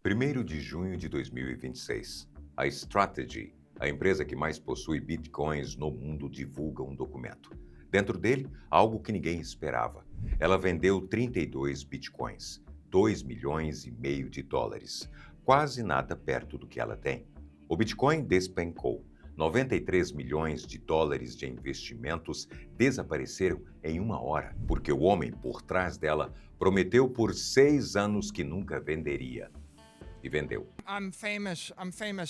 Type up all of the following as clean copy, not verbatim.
1º de junho de 2026, a Strategy, a empresa que mais possui bitcoins no mundo, divulga um documento. Dentro dele, algo que ninguém esperava. Ela vendeu 32 bitcoins, 2,5 milhões de dólares, quase nada perto do que ela tem. O Bitcoin despencou. 93 milhões de dólares de investimentos desapareceram em uma hora, porque o homem por trás dela prometeu por 6 anos que nunca venderia. E vendeu. I'm famous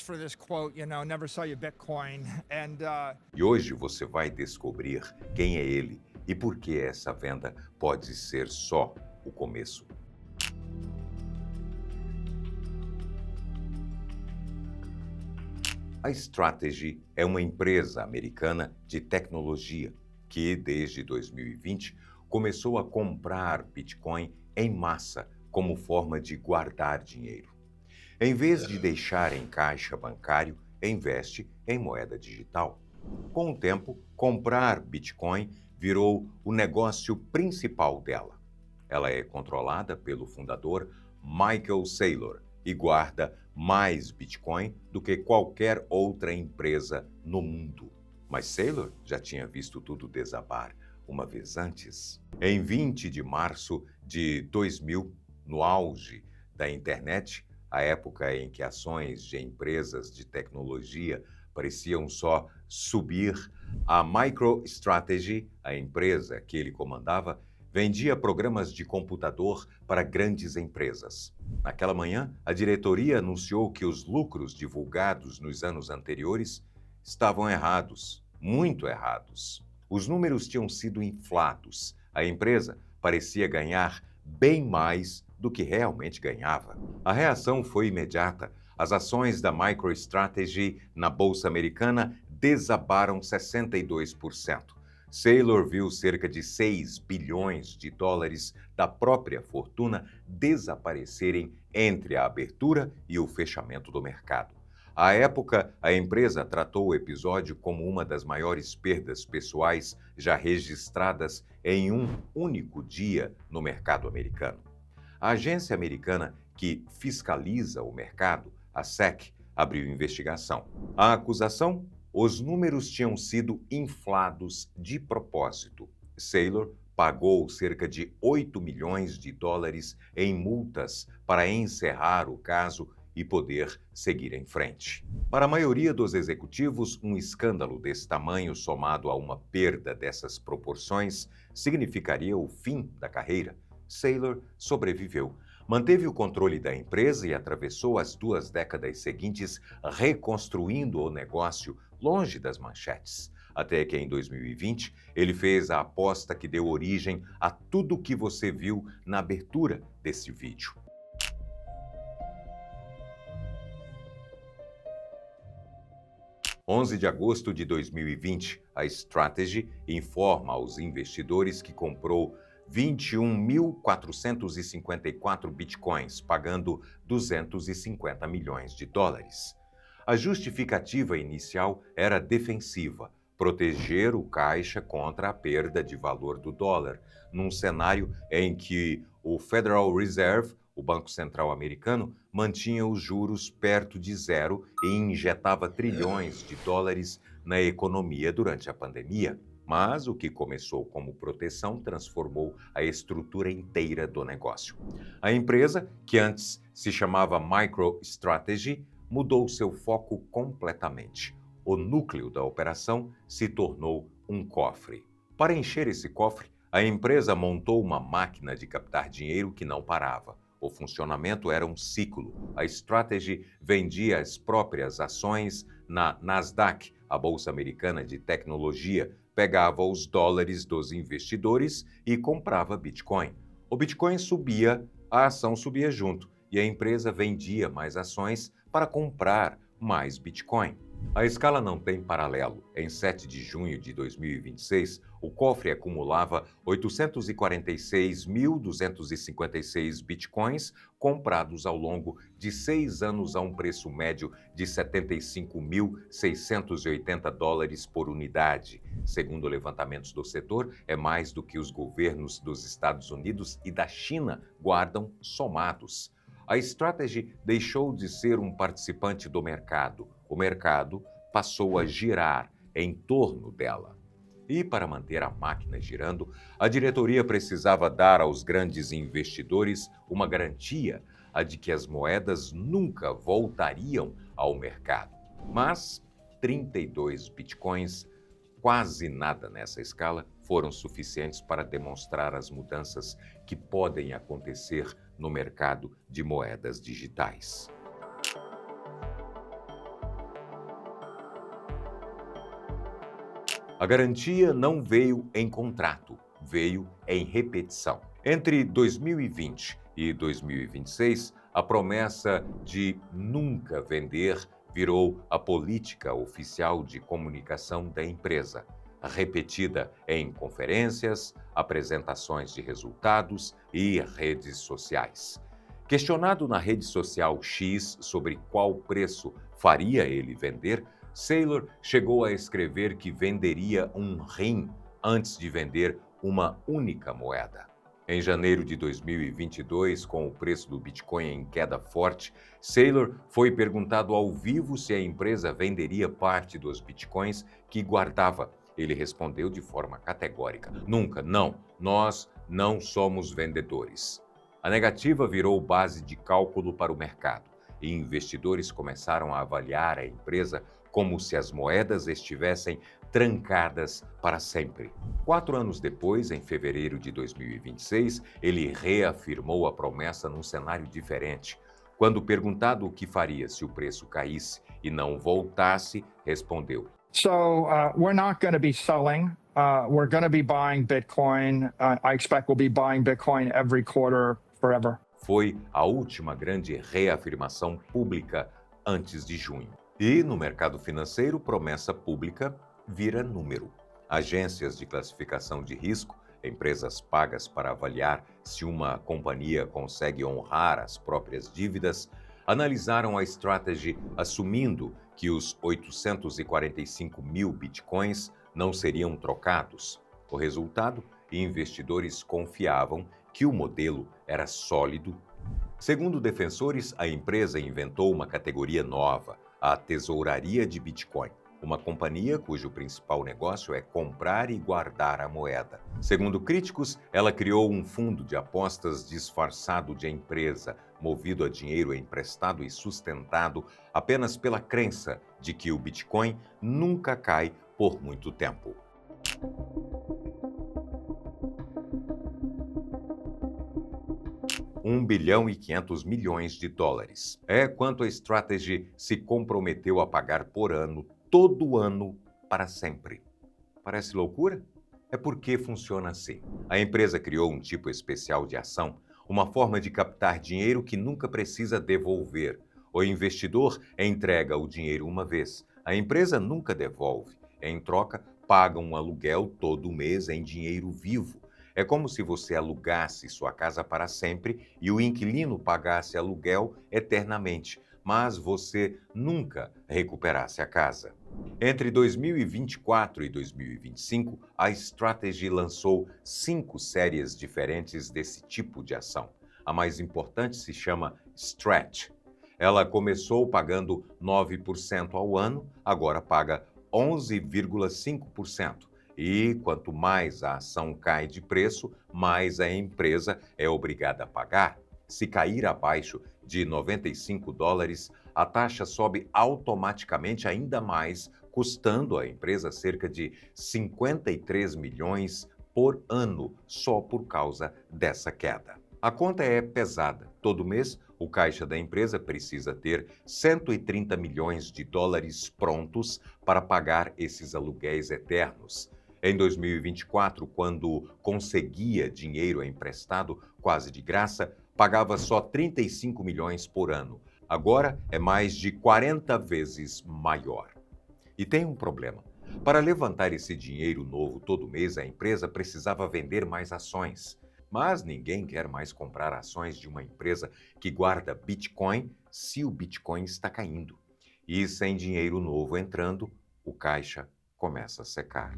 for this quote, never sell your Bitcoin. E hoje você vai descobrir quem é ele e por que essa venda pode ser só o começo. A Strategy é uma empresa americana de tecnologia que, desde 2020, começou a comprar Bitcoin em massa como forma de guardar dinheiro. Em vez de deixar em caixa bancário, investe em moeda digital. Com o tempo, comprar Bitcoin virou o negócio principal dela. Ela é controlada pelo fundador Michael Saylor e guarda mais Bitcoin do que qualquer outra empresa no mundo. Mas Saylor já tinha visto tudo desabar uma vez antes. Em 20 de março de 2000, no auge da internet, a época em que ações de empresas de tecnologia pareciam só subir, a MicroStrategy, a empresa que ele comandava, vendia programas de computador para grandes empresas. Naquela manhã, a diretoria anunciou que os lucros divulgados nos anos anteriores estavam errados, muito errados. Os números tinham sido inflados. A empresa parecia ganhar bem mais do que realmente ganhava. A reação foi imediata. As ações da MicroStrategy na Bolsa Americana desabaram 62%. Saylor viu cerca de 6 bilhões de dólares da própria fortuna desaparecerem entre a abertura e o fechamento do mercado. À época, a empresa tratou o episódio como uma das maiores perdas pessoais já registradas em um único dia no mercado americano. A agência americana que fiscaliza o mercado, a SEC, abriu investigação. A acusação? Os números tinham sido inflados de propósito. Saylor pagou cerca de 8 milhões de dólares em multas para encerrar o caso e poder seguir em frente. Para a maioria dos executivos, um escândalo desse tamanho, somado a uma perda dessas proporções, significaria o fim da carreira. Saylor sobreviveu. Manteve o controle da empresa e atravessou as 2 décadas seguintes reconstruindo o negócio longe das manchetes. Até que em 2020 ele fez a aposta que deu origem a tudo o que você viu na abertura desse vídeo. Em 11 de agosto de 2020, a Strategy informa aos investidores que comprou 21.454 bitcoins, pagando 250 milhões de dólares. A justificativa inicial era defensiva, proteger o caixa contra a perda de valor do dólar, num cenário em que o Federal Reserve, o Banco Central americano, mantinha os juros perto de zero e injetava trilhões de dólares na economia durante a pandemia. Mas o que começou como proteção transformou a estrutura inteira do negócio. A empresa, que antes se chamava MicroStrategy, mudou seu foco completamente. O núcleo da operação se tornou um cofre. Para encher esse cofre, a empresa montou uma máquina de captar dinheiro que não parava. O funcionamento era um ciclo. A Strategy vendia as próprias ações na Nasdaq, a bolsa americana de tecnologia, pegava os dólares dos investidores e comprava Bitcoin. O Bitcoin subia, a ação subia junto e a empresa vendia mais ações para comprar mais Bitcoin. A escala não tem paralelo. Em 7 de junho de 2026, o cofre acumulava 846.256 bitcoins comprados ao longo de 6 anos a um preço médio de 75.680 dólares por unidade. Segundo levantamentos do setor, é mais do que os governos dos Estados Unidos e da China guardam somados. a Strategy deixou de ser um participante do mercado. O mercado passou a girar em torno dela. E para manter a máquina girando, a diretoria precisava dar aos grandes investidores uma garantia, a de que as moedas nunca voltariam ao mercado. Mas 32 bitcoins, quase nada nessa escala, foram suficientes para demonstrar as mudanças que podem acontecer no mercado de moedas digitais. A garantia não veio em contrato, veio em repetição. Entre 2020 e 2026, a promessa de nunca vender virou a política oficial de comunicação da empresa, repetida em conferências, apresentações de resultados e redes sociais. Questionado na rede social X sobre qual preço faria ele vender, Saylor chegou a escrever que venderia um rim antes de vender uma única moeda. Em janeiro de 2022, com o preço do Bitcoin em queda forte, Saylor foi perguntado ao vivo se a empresa venderia parte dos Bitcoins que guardava. Ele respondeu de forma categórica: "Nunca, não, nós não somos vendedores." A negativa virou base de cálculo para o mercado e investidores começaram a avaliar a empresa como se as moedas estivessem trancadas para sempre. 4 anos depois, em fevereiro de 2026, ele reafirmou a promessa num cenário diferente. Quando perguntado o que faria se o preço caísse e não voltasse, respondeu: So we're not going to be selling. We're going to be buying Bitcoin. I expect we'll be buying Bitcoin every quarter forever. Foi a última grande reafirmação pública antes de junho. E no mercado financeiro, promessa pública vira número. Agências de classificação de risco, empresas pagas para avaliar se uma companhia consegue honrar as próprias dívidas, analisaram a Strategy assumindo que os 845 mil bitcoins não seriam trocados. O resultado, investidores confiavam que o modelo era sólido. Segundo defensores, a empresa inventou uma categoria nova, a tesouraria de Bitcoin, uma companhia cujo principal negócio é comprar e guardar a moeda. Segundo críticos, ela criou um fundo de apostas disfarçado de empresa, movido a dinheiro emprestado e sustentado apenas pela crença de que o Bitcoin nunca cai por muito tempo. $1 bilhão e 500 milhões de dólares. É quanto a Strategy se comprometeu a pagar por ano, todo ano, para sempre. Parece loucura? É porque funciona assim. A empresa criou um tipo especial de ação, uma forma de captar dinheiro que nunca precisa devolver. O investidor entrega o dinheiro uma vez. A empresa nunca devolve. Em troca, paga um aluguel todo mês em dinheiro vivo. É como se você alugasse sua casa para sempre e o inquilino pagasse aluguel eternamente, mas você nunca recuperasse a casa. Entre 2024 e 2025, a Strategy lançou 5 séries diferentes desse tipo de ação. A mais importante se chama Stretch. Ela começou pagando 9% ao ano, agora paga 11,5%. E quanto mais a ação cai de preço, mais a empresa é obrigada a pagar. Se cair abaixo de $95, a taxa sobe automaticamente ainda mais, custando à empresa cerca de 53 milhões por ano, só por causa dessa queda. A conta é pesada. Todo mês, o caixa da empresa precisa ter 130 milhões de dólares prontos para pagar esses aluguéis eternos. Em 2024, quando conseguia dinheiro emprestado quase de graça, pagava só 35 milhões por ano. Agora é mais de 40 vezes maior. E tem um problema. Para levantar esse dinheiro novo todo mês, a empresa precisava vender mais ações. Mas ninguém quer mais comprar ações de uma empresa que guarda Bitcoin se o Bitcoin está caindo. E sem dinheiro novo entrando, o caixa começa a secar.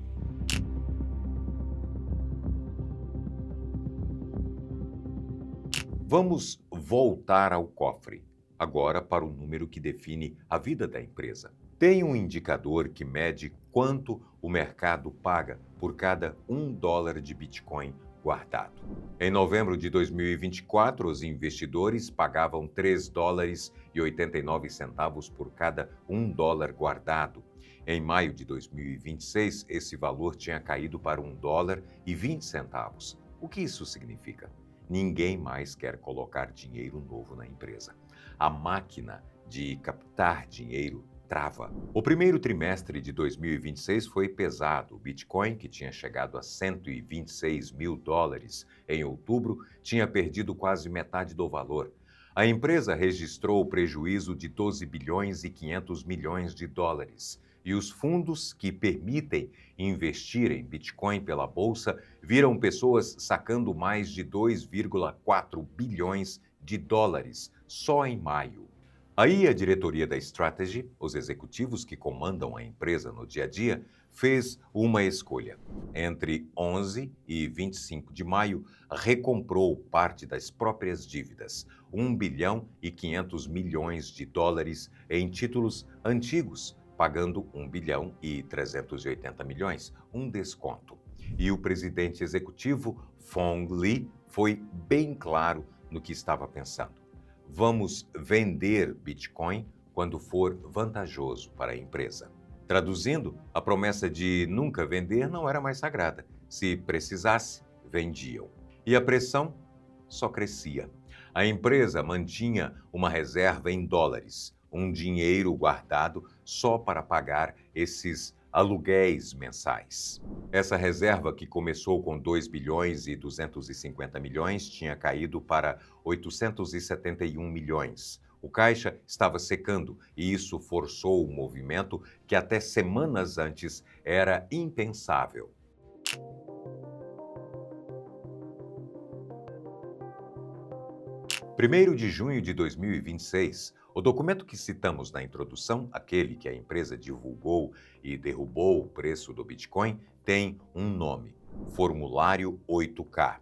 Vamos voltar ao cofre, agora para o número que define a vida da empresa. Tem um indicador que mede quanto o mercado paga por cada $1 de Bitcoin guardado. Em novembro de 2024, os investidores pagavam $3,89 por cada $1 guardado. Em maio de 2026, esse valor tinha caído para $1,20. O que isso significa? Ninguém mais quer colocar dinheiro novo na empresa. A máquina de captar dinheiro trava. O primeiro trimestre de 2026 foi pesado. O Bitcoin, que tinha chegado a $126 mil em outubro, tinha perdido quase metade do valor. A empresa registrou prejuízo de $12,5 bilhões. E os fundos que permitem investir em Bitcoin pela bolsa viram pessoas sacando mais de $2,4 bilhões só em maio. Aí a diretoria da Strategy, os executivos que comandam a empresa no dia a dia, fez uma escolha. Entre 11 e 25 de maio, recomprou parte das próprias dívidas, $1,5 bilhão em títulos antigos, pagando $1,380 bilhão, um desconto. E o presidente executivo, Phong Le, foi bem claro no que estava pensando. Vamos vender Bitcoin quando for vantajoso para a empresa. Traduzindo, a promessa de nunca vender não era mais sagrada. Se precisasse, vendiam. E a pressão só crescia. A empresa mantinha uma reserva em dólares, um dinheiro guardado só para pagar esses aluguéis mensais. Essa reserva, que começou com $2,250 bilhões, tinha caído para $871 milhões. O caixa estava secando e isso forçou um movimento que até semanas antes era impensável. Primeiro de junho de 2026, o documento que citamos na introdução, aquele que a empresa divulgou e derrubou o preço do Bitcoin, tem um nome: Formulário 8K.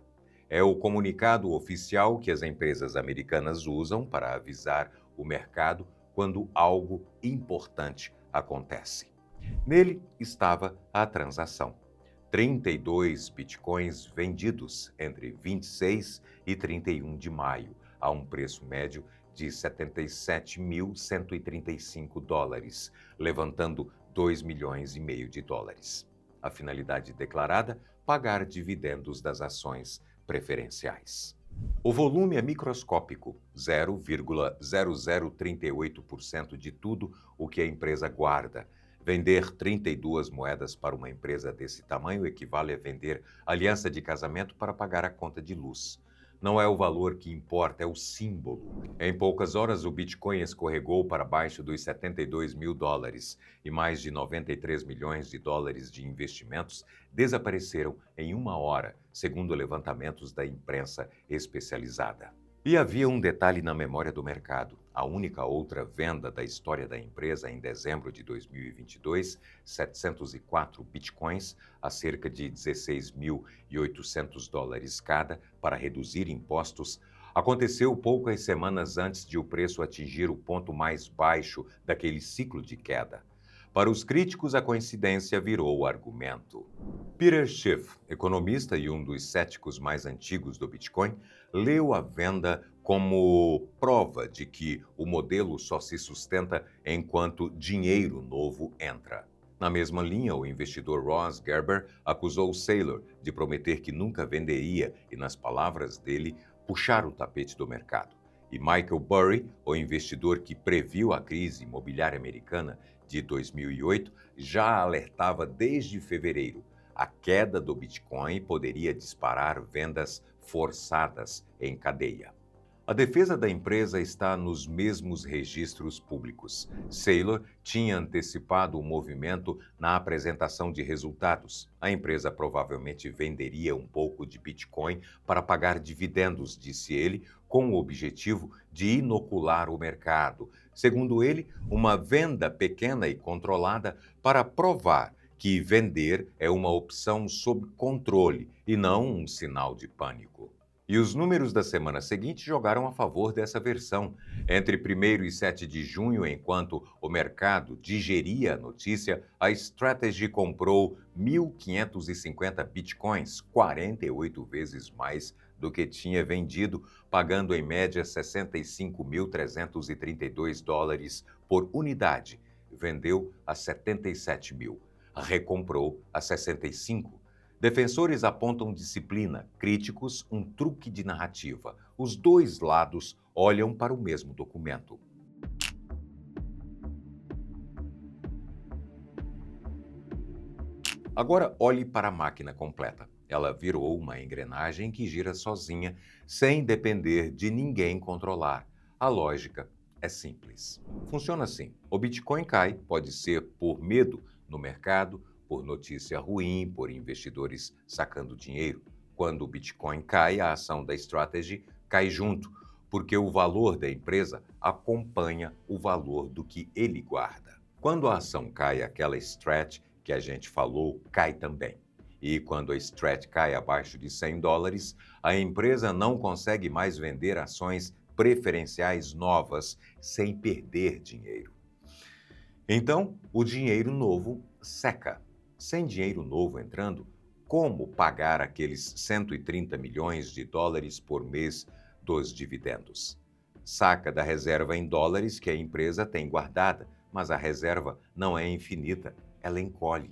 É o comunicado oficial que as empresas americanas usam para avisar o mercado quando algo importante acontece. Nele estava a transação: 32 bitcoins vendidos entre 26 e 31 de maio, a um preço médio de $77.135, levantando $2,5 milhões. A finalidade declarada: pagar dividendos das ações preferenciais. O volume é microscópico, 0,0038% de tudo o que a empresa guarda. Vender 32 moedas para uma empresa desse tamanho equivale a vender aliança de casamento para pagar a conta de luz. Não é o valor que importa, é o símbolo. Em poucas horas, o Bitcoin escorregou para baixo dos $72 mil e mais de $93 milhões de investimentos desapareceram em uma hora, segundo levantamentos da imprensa especializada. E havia um detalhe na memória do mercado. A única outra venda da história da empresa em dezembro de 2022, 704 bitcoins, a cerca de $16.800 cada, para reduzir impostos, aconteceu poucas semanas antes de o preço atingir o ponto mais baixo daquele ciclo de queda. Para os críticos, a coincidência virou argumento. Peter Schiff, economista e um dos céticos mais antigos do Bitcoin, leu a venda como prova de que o modelo só se sustenta enquanto dinheiro novo entra. Na mesma linha, o investidor Ross Gerber acusou Saylor de prometer que nunca venderia e, nas palavras dele, puxar o tapete do mercado. E Michael Burry, o investidor que previu a crise imobiliária americana de 2008, já alertava desde fevereiro: a queda do Bitcoin poderia disparar vendas forçadas em cadeia. A defesa da empresa está nos mesmos registros públicos. Saylor tinha antecipado o movimento na apresentação de resultados. A empresa provavelmente venderia um pouco de Bitcoin para pagar dividendos, disse ele, com o objetivo de inocular o mercado. Segundo ele, uma venda pequena e controlada para provar que vender é uma opção sob controle e não um sinal de pânico. E os números da semana seguinte jogaram a favor dessa versão. Entre 1º e 7 de junho, enquanto o mercado digeria a notícia, a Strategy comprou 1.550 bitcoins, 48 vezes mais do que tinha vendido, pagando em média $65.332 por unidade. Vendeu a 77 mil. Recomprou a 65. Defensores apontam disciplina, críticos um truque de narrativa. Os dois lados olham para o mesmo documento. Agora olhe para a máquina completa. Ela virou uma engrenagem que gira sozinha, sem depender de ninguém controlar. A lógica é simples. Funciona assim: o Bitcoin cai, pode ser por medo no mercado, por notícia ruim, por investidores sacando dinheiro. Quando o Bitcoin cai, a ação da Strategy cai junto, porque o valor da empresa acompanha o valor do que ele guarda. Quando a ação cai, aquela Strat que a gente falou cai também. E quando a Strat cai abaixo de $100, a empresa não consegue mais vender ações preferenciais novas sem perder dinheiro. Então, o dinheiro novo seca. Sem dinheiro novo entrando, como pagar aqueles 130 milhões de dólares por mês dos dividendos? Saca da reserva em dólares que a empresa tem guardada, mas a reserva não é infinita, ela encolhe.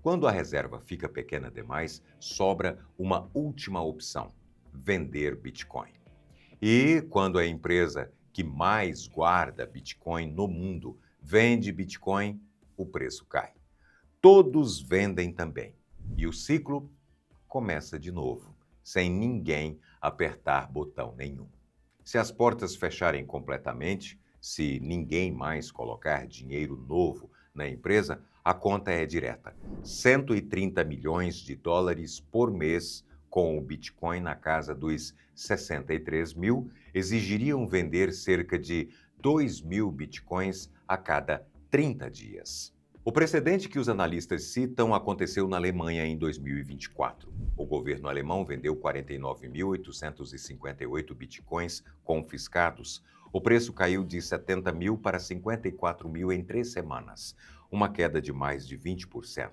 Quando a reserva fica pequena demais, sobra uma última opção: vender Bitcoin. E quando a empresa que mais guarda Bitcoin no mundo vende Bitcoin, o preço cai. Todos vendem também. E o ciclo começa de novo, sem ninguém apertar botão nenhum. Se as portas fecharem completamente, se ninguém mais colocar dinheiro novo na empresa, a conta é direta: 130 milhões de dólares por mês, com o Bitcoin na casa dos 63 mil, exigiriam vender cerca de 2.000 Bitcoins a cada 30 dias. O precedente que os analistas citam aconteceu na Alemanha em 2024. O governo alemão vendeu 49.858 bitcoins confiscados. O preço caiu de 70 mil para 54 mil em 3 semanas, uma queda de mais de 20%.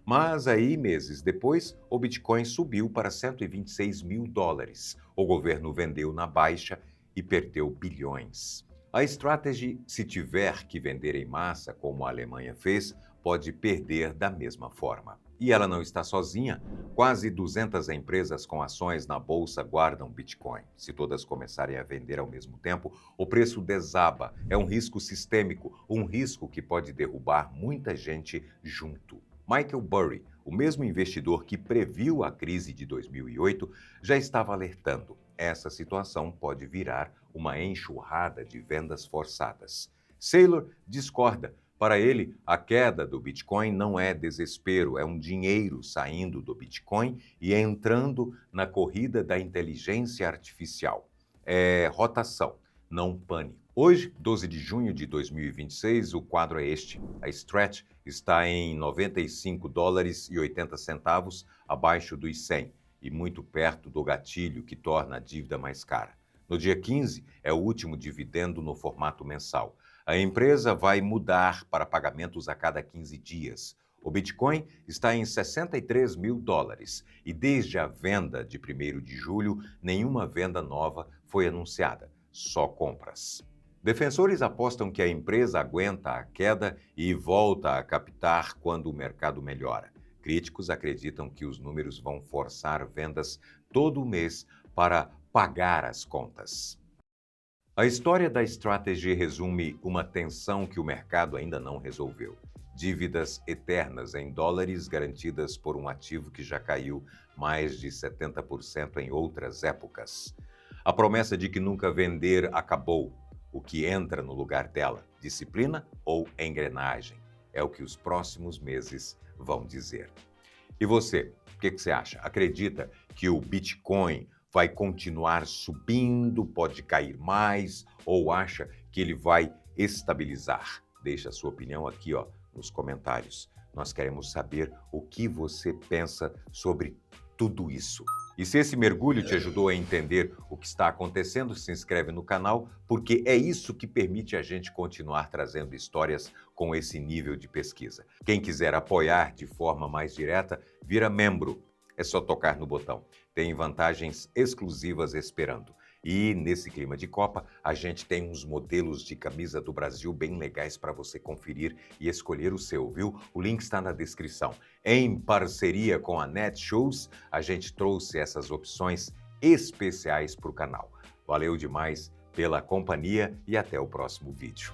Mas aí, meses depois, o Bitcoin subiu para 126 mil dólares. O governo vendeu na baixa e perdeu bilhões. A Strategy, se tiver que vender em massa, como a Alemanha fez, pode perder da mesma forma. E ela não está sozinha. Quase 200 empresas com ações na bolsa guardam Bitcoin. Se todas começarem a vender ao mesmo tempo, o preço desaba. É um risco sistêmico, um risco que pode derrubar muita gente junto. Michael Burry, o mesmo investidor que previu a crise de 2008, já estava alertando: essa situação pode virar uma enxurrada de vendas forçadas. Saylor discorda. Para ele, a queda do Bitcoin não é desespero, é um dinheiro saindo do Bitcoin e entrando na corrida da inteligência artificial. É rotação, não pânico. Hoje, 12 de junho de 2026, o quadro é este. A Strat está em 95 dólares e 80 centavos, abaixo dos 100, e muito perto do gatilho que torna a dívida mais cara. No dia 15, é o último dividendo no formato mensal. A empresa vai mudar para pagamentos a cada 15 dias. O Bitcoin está em 63 mil dólares e desde a venda de 1º de julho, nenhuma venda nova foi anunciada, só compras. Defensores apostam que a empresa aguenta a queda e volta a captar quando o mercado melhora. Críticos acreditam que os números vão forçar vendas todo mês para pagar as contas. A história da Strategy resume uma tensão que o mercado ainda não resolveu. Dívidas eternas em dólares garantidas por um ativo que já caiu mais de 70% em outras épocas. A promessa de que nunca vender acabou. O que entra no lugar dela, disciplina ou engrenagem? É o que os próximos meses vão dizer. E você, o que você acha? Acredita que o Bitcoin vai continuar subindo, pode cair mais, ou acha que ele vai estabilizar? Deixa a sua opinião aqui, nos comentários. Nós queremos saber o que você pensa sobre tudo isso. E se esse mergulho te ajudou a entender o que está acontecendo, se inscreve no canal, porque é isso que permite a gente continuar trazendo histórias com esse nível de pesquisa. Quem quiser apoiar de forma mais direta, vira membro. É só tocar no botão. Tem vantagens exclusivas esperando. E nesse clima de Copa, a gente tem uns modelos de camisa do Brasil bem legais para você conferir e escolher o seu, viu? O link está na descrição. Em parceria com a Netshoes, a gente trouxe essas opções especiais para o canal. Valeu demais pela companhia e até o próximo vídeo.